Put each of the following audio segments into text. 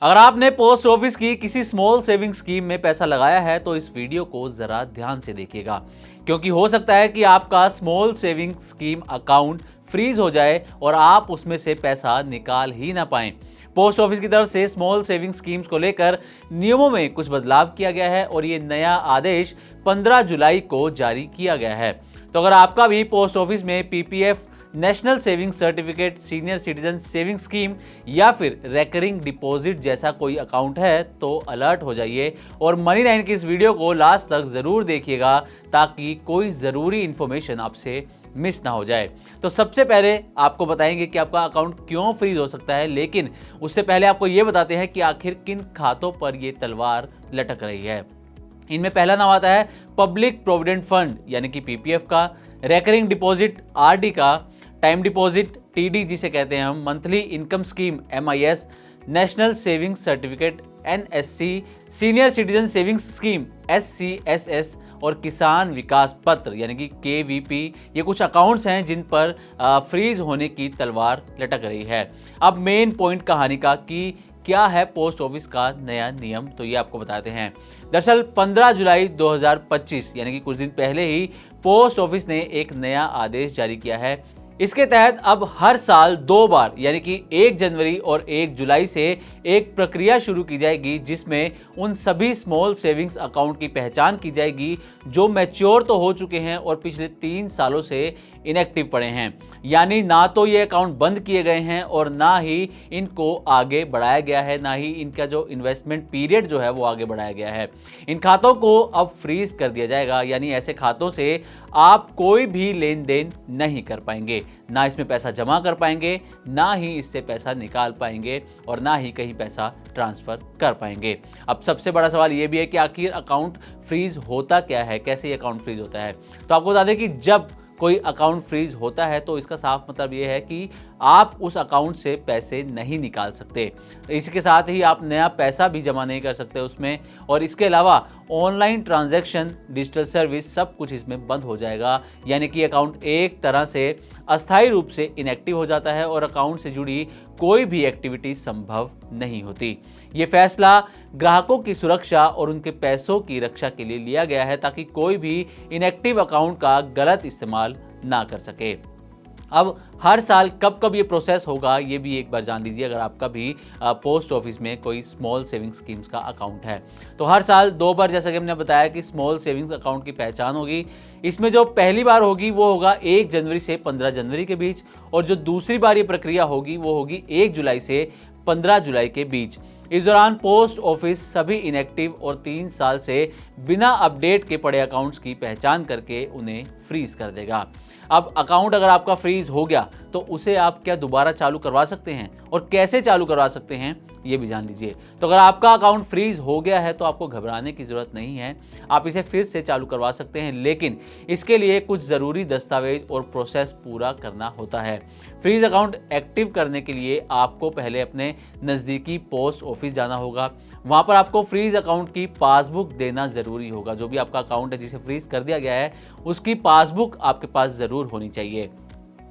अगर आपने post office की किसी स्मॉल सेविंग स्कीम में पैसा लगाया है तो इस वीडियो को जरा ध्यान से देखिएगा, क्योंकि हो सकता है कि आपका small saving scheme account freeze हो जाए और आप उसमें से पैसा निकाल ही ना पाएं। पोस्ट ऑफिस की तरफ से स्मॉल सेविंग स्कीम्स को लेकर नियमों में कुछ बदलाव किया गया है और ये नया आदेश 15 जुलाई को जारी किया गया है। तो अगर आपका भी पोस्ट ऑफिस में PPF, national saving certificate, senior citizen saving scheme या फिर रेकरिंग डिपॉजिट जैसा कोई अकाउंट है तो अलर्ट हो जाइए और मनी लाइन की इस वीडियो को लास्ट तक जरूर देखिएगा ताकि कोई ज़रूरी इन्फॉर्मेशन आपसे मिस ना हो जाए। तो सबसे पहले आपको बताएंगे कि आपका अकाउंट क्यों फ्रीज हो सकता है, लेकिन उससे पहले आपको ये बताते हैं कि आखिर किन खातों पर ये तलवार लटक रही है। इनमें पहला नाम आता है पब्लिक प्रोविडेंट फंड यानी कि पीपीएफ का, रेकरिंग डिपॉजिट आरडी का, टाइम डिपॉजिट टीडी जिसे कहते हैं हम, monthly income scheme MIS, national saving certificate NSC, senior citizen savings scheme SCSS और किसान विकास पत्र यानी कि केवीपी। ये कुछ अकाउंट्स हैं जिन पर फ्रीज होने की तलवार लटक रही है। अब मेन पॉइंट कहानी का कि क्या है पोस्ट ऑफिस का नया नियम, तो ये आपको बताते हैं। दरअसल 15 जुलाई 2025 यानी कि कुछ दिन पहले ही पोस्ट ऑफिस ने एक नया आदेश जारी किया है। इसके तहत अब हर साल 2 बार यानी कि 1 जनवरी और 1 जुलाई से एक प्रक्रिया शुरू की जाएगी जिसमें उन सभी स्मॉल सेविंग्स अकाउंट की पहचान की जाएगी जो मैच्योर तो हो चुके हैं और पिछले 3 सालों से इनएक्टिव पड़े हैं। यानी ना तो ये अकाउंट बंद किए गए हैं और ना ही इनको आगे बढ़ाया गया है, ना ही इनका जो इन्वेस्टमेंट पीरियड जो है वो आगे बढ़ाया गया है। इन खातों को अब फ्रीज कर दिया जाएगा, यानी ऐसे खातों से आप कोई भी लेन देन नहीं कर पाएंगे, ना इसमें पैसा जमा कर पाएंगे, ना ही इससे पैसा निकाल पाएंगे और ना ही कहीं पैसा ट्रांसफर कर पाएंगे। अब सबसे बड़ा सवाल ये भी है कि आखिर अकाउंट फ्रीज होता क्या है, कैसे ये अकाउंट फ्रीज होता है। तो आपको बता दें कि जब कोई अकाउंट फ्रीज होता है तो इसका साफ मतलब ये है कि आप उस अकाउंट से पैसे नहीं निकाल सकते, इसके साथ ही आप नया पैसा भी जमा नहीं कर सकते उसमें, और इसके अलावा ऑनलाइन ट्रांजैक्शन, डिजिटल सर्विस सब कुछ इसमें बंद हो जाएगा। यानी कि अकाउंट एक तरह से अस्थायी रूप से इनएक्टिव हो जाता है और अकाउंट से जुड़ी कोई भी एक्टिविटी संभव नहीं होती। ये फैसला ग्राहकों की सुरक्षा और उनके पैसों की रक्षा के लिए लिया गया है ताकि कोई भी इनएक्टिव अकाउंट का गलत इस्तेमाल ना कर सके। अब हर साल कब कब ये प्रोसेस होगा ये भी एक बार जान लीजिए। अगर आपका भी पोस्ट ऑफिस में कोई स्मॉल सेविंग्स स्कीम्स का अकाउंट है तो हर साल 2 बार, जैसा कि हमने बताया, कि स्मॉल सेविंग्स अकाउंट की पहचान होगी। इसमें जो पहली बार होगी वो होगा 1 जनवरी से 15 जनवरी के बीच, और जो दूसरी बार ये प्रक्रिया होगी वो होगी 1 जुलाई से 15 जुलाई के बीच। इस दौरान पोस्ट ऑफिस सभी इनएक्टिव और 3 साल से बिना अपडेट के पड़े अकाउंट्स की पहचान करके उन्हें फ्रीज कर देगा। अब अकाउंट अगर आपका फ्रीज हो गया तो उसे आप क्या दोबारा चालू करवा सकते हैं और कैसे चालू करवा सकते हैं ये भी जान लीजिए। तो अगर आपका अकाउंट फ्रीज हो गया है तो आपको घबराने की जरूरत नहीं है, आप इसे फिर से चालू करवा सकते हैं, लेकिन इसके लिए कुछ ज़रूरी दस्तावेज और प्रोसेस पूरा करना होता है। फ्रीज अकाउंट एक्टिव करने के लिए आपको पहले अपने नज़दीकी पोस्ट ऑफिस जाना होगा। वहाँ पर आपको फ्रीज अकाउंट की पासबुक देना ज़रूरी होगा। जो भी आपका अकाउंट है जिसे फ्रीज कर दिया गया है उसकी पासबुक आपके पास ज़रूर होनी चाहिए।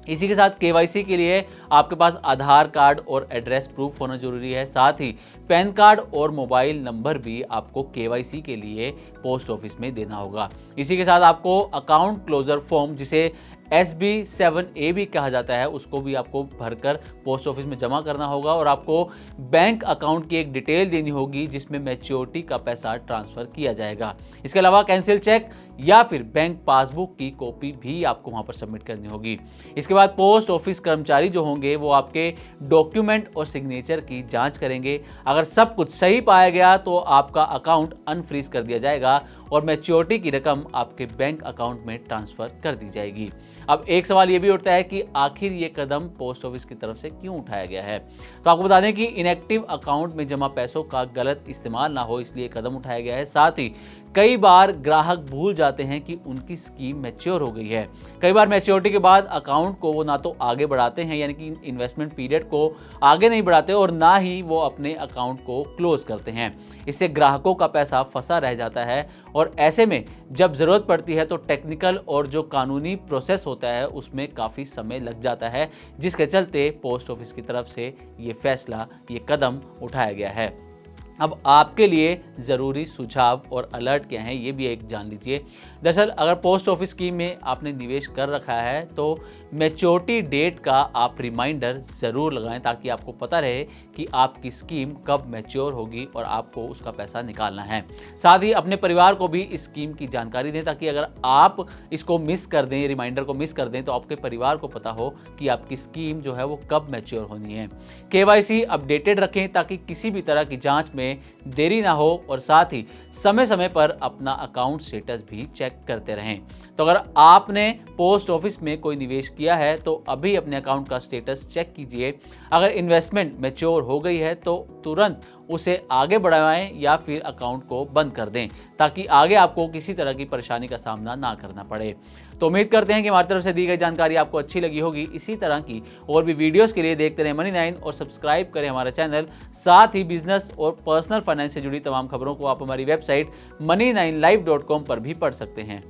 इसी के साथ केवाईसी के लिए आपके पास आधार कार्ड और एड्रेस प्रूफ होना जरूरी है। साथ ही पैन कार्ड और मोबाइल नंबर भी आपको केवाईसी के लिए पोस्ट ऑफिस में देना होगा। इसी के साथ आपको अकाउंट क्लोजर फॉर्म, जिसे SB7A भी कहा जाता है, उसको भी आपको भरकर पोस्ट ऑफिस में जमा करना होगा और आपको बैंक अकाउंट की एक डिटेल देनी होगी जिसमें मैच्योरिटी का पैसा ट्रांसफर किया जाएगा। इसके अलावा कैंसिल चेक या फिर बैंक पासबुक की कॉपी भी आपको वहां पर सबमिट करनी होगी। इसके बाद पोस्ट ऑफिस कर्मचारी जो होंगे वो आपके डॉक्यूमेंट और सिग्नेचर की जांच करेंगे। अगर सब कुछ सही पाया गया तो आपका अकाउंट अनफ्रीज कर दिया जाएगा और मैच्योरिटी की रकम आपके बैंक अकाउंट में ट्रांसफर कर दी जाएगी। अब एक सवाल ये भी उठता है कि आखिर ये कदम पोस्ट ऑफिस की तरफ से क्यों उठाया गया है। तो आपको बता दें कि इनएक्टिव अकाउंट में जमा पैसों का गलत इस्तेमाल ना हो, इसलिए कदम उठाया गया है। साथ ही कई बार ग्राहक भूल जाते हैं कि उनकी स्कीम मैच्योर हो गई है। कई बार मैच्योरिटी के बाद अकाउंट को वो ना तो आगे बढ़ाते हैं, यानी कि इन्वेस्टमेंट पीरियड को आगे नहीं बढ़ाते, और ना ही वो अपने अकाउंट को क्लोज करते हैं। इससे ग्राहकों का पैसा फंसा रह जाता है और ऐसे में जब ज़रूरत पड़ती है तो टेक्निकल और जो कानूनी प्रोसेस होता है उसमें काफ़ी समय लग जाता है, जिसके चलते पोस्ट ऑफिस की तरफ से ये फैसला, ये कदम उठाया गया है। अब आपके लिए ज़रूरी सुझाव और अलर्ट क्या हैं ये भी एक जान लीजिए। दरअसल अगर पोस्ट ऑफिस स्कीम में आपने निवेश कर रखा है तो मैच्योरिटी डेट का आप रिमाइंडर ज़रूर लगाएं, ताकि आपको पता रहे कि आपकी स्कीम कब मैच्योर होगी और आपको उसका पैसा निकालना है। साथ ही अपने परिवार को भी इस स्कीम की जानकारी दें, ताकि अगर आप इसको मिस कर दें, रिमाइंडर को मिस कर दें, तो आपके परिवार को पता हो कि आपकी स्कीम जो है वो कब मैच्योर होनी है। KYC अपडेटेड रखें ताकि किसी भी तरह की जांच में देरी ना हो, और साथ ही समय समय पर अपना अकाउंट स्टेटस भी चेक करते रहें। तो अगर आपने पोस्ट ऑफिस में कोई निवेश किया है तो अभी अपने अकाउंट का स्टेटस चेक कीजिए। अगर इन्वेस्टमेंट मैच्योर हो गई है तो तुरंत उसे आगे बढ़ाएं या फिर अकाउंट को बंद कर दें, ताकि आगे आपको किसी तरह की परेशानी का सामना ना करना पड़े। तो उम्मीद करते हैं कि हमारी तरफ से दी गई जानकारी आपको अच्छी लगी होगी। इसी तरह की और भी वीडियोस के लिए देखते रहें मनी9 और सब्सक्राइब करें हमारा चैनल। साथ ही बिजनेस और पर्सनल फाइनेंस से जुड़ी तमाम खबरों को आप हमारी वेबसाइट money9live.com पर भी पढ़ सकते हैं।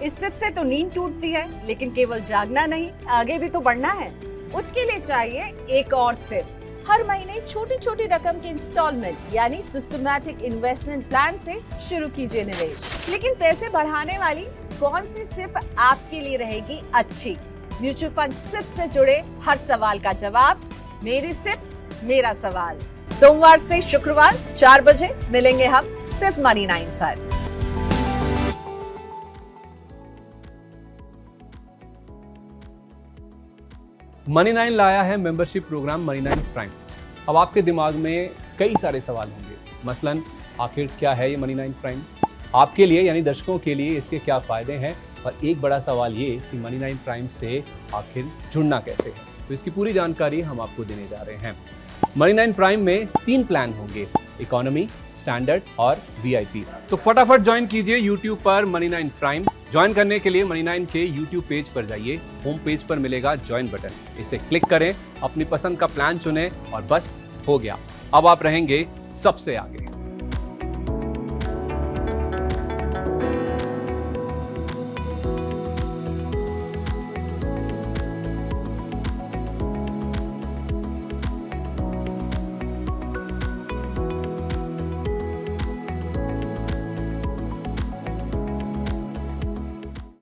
इस सिप से तो नींद टूटती है, लेकिन केवल जागना नहीं, आगे भी तो बढ़ना है। उसके लिए चाहिए एक और सिप। हर महीने छोटी छोटी रकम के इंस्टॉलमेंट यानी सिस्टमैटिक इन्वेस्टमेंट प्लान से शुरू कीजिए निवेश। लेकिन पैसे बढ़ाने वाली कौन सी सिप आपके लिए रहेगी अच्छी? म्यूचुअल फंड सिप से जुड़े हर सवाल का जवाब मेरी सिप मेरा सवाल। सोमवार से शुक्रवार 4 बजे मिलेंगे हम सिर्फ मनी9 पर। मनी9 लाया है मेंबरशिप प्रोग्राम मनी9 प्राइम। अब आपके दिमाग में कई सारे सवाल होंगे, मसलन आखिर क्या है ये मनी9 प्राइम, आपके लिए यानी दर्शकों के लिए इसके क्या फायदे हैं, और एक बड़ा सवाल ये कि मनी9 प्राइम से आखिर जुड़ना कैसे है। तो इसकी पूरी जानकारी हम आपको देने जा रहे हैं। मनी9 प्राइम में 3 प्लान होंगे, इकोनॉमी, स्टैंडर्ड और VIP। तो फटाफट ज्वाइन कीजिए YouTube पर मनी9 प्राइम। ज्वाइन करने के लिए मनी9 के YouTube पेज पर जाइए, होम पेज पर मिलेगा ज्वाइन बटन, इसे क्लिक करें, अपनी पसंद का प्लान चुनें और बस हो गया, अब आप रहेंगे सबसे आगे।